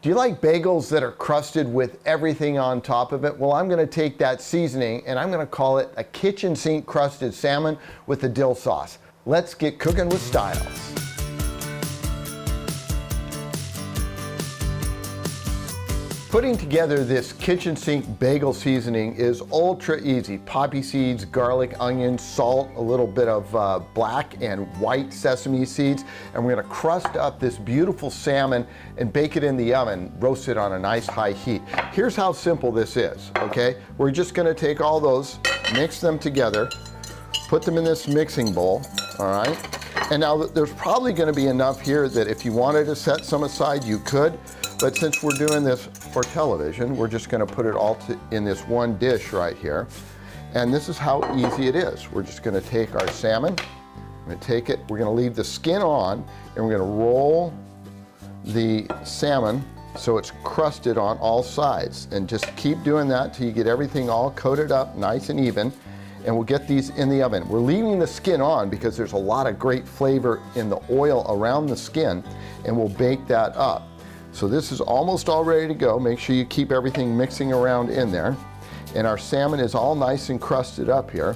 Do you like bagels that are crusted with everything on top of it? Well, I'm gonna take that seasoning and I'm gonna call it a kitchen sink crusted salmon with the dill sauce. Let's get cooking with styles. Putting together this kitchen sink bagel seasoning is ultra easy. Poppy seeds, garlic, onion, salt, a little bit of black and white sesame seeds, and we're gonna crust up this beautiful salmon and bake it in the oven, roast it on a nice high heat. Here's how simple this is, okay? We're just gonna take all those, mix them together, put them in this mixing bowl, all right? And now there's probably gonna be enough here that if you wanted to set some aside, you could. But since we're doing this for television, we're just gonna put it all in this one dish right here. And this is how easy it is. We're just gonna take our salmon, we're gonna leave the skin on, and we're gonna roll the salmon so it's crusted on all sides. And just keep doing that till you get everything all coated up nice and even. And we'll get these in the oven. We're leaving the skin on because there's a lot of great flavor in the oil around the skin, and we'll bake that up. So this is almost all ready to go. Make sure you keep everything mixing around in there. And our salmon is all nice and crusted up here.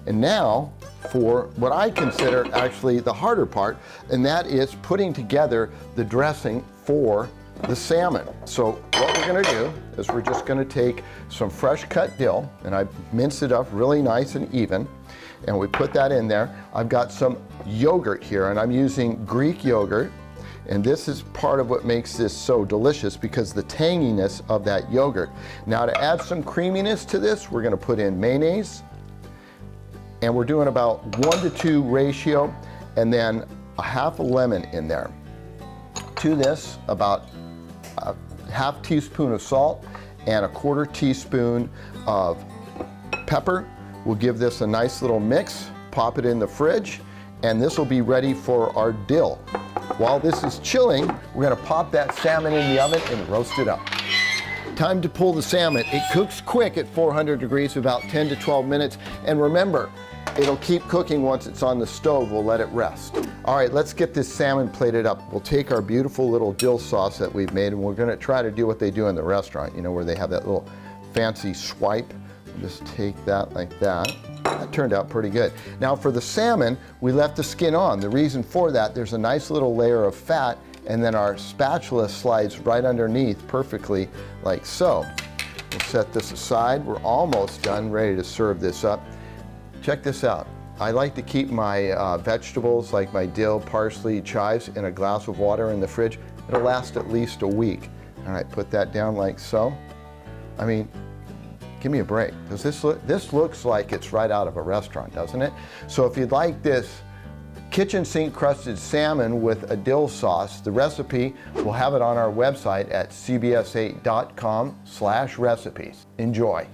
And now for what I consider actually the harder part, and that is putting together the dressing for the salmon. So what we're gonna do is we're just gonna take some fresh cut dill, and I mince it up really nice and even, and we put that in there. I've got some yogurt here, and I'm using Greek yogurt. And this is part of what makes this so delicious, because the tanginess of that yogurt. Now to add some creaminess to this, we're gonna put in mayonnaise, and we're doing about 1-to-2 ratio, and then a half a lemon in there. To this, about a half teaspoon of salt and a 1/4 teaspoon of pepper. We'll give this a nice little mix, pop it in the fridge, and this will be ready for our dill. While this is chilling, we're gonna pop that salmon in the oven and roast it up. Time to pull the salmon. It cooks quick at 400 degrees, about 10 to 12 minutes. And remember, it'll keep cooking once it's on the stove. We'll let it rest. All right, let's get this salmon plated up. We'll take our beautiful little dill sauce that we've made, and we're gonna try to do what they do in the restaurant, you know, where they have that little fancy swipe. We'll just take that like that. That turned out pretty good. Now for the salmon, we left the skin on. The reason for that, there's a nice little layer of fat, and then our spatula slides right underneath perfectly like so. We'll set this aside. We're almost done, ready to serve this up. Check this out. I like to keep my vegetables like my dill, parsley, chives in a glass of water in the fridge. It'll last at least a week. All right, put that down like so. I mean, give me a break. Does this looks like it's right out of a restaurant, doesn't it? So if you'd like this kitchen sink crusted salmon with a dill sauce, the recipe, we'll have it on our website at cbs8.com/recipes. Enjoy.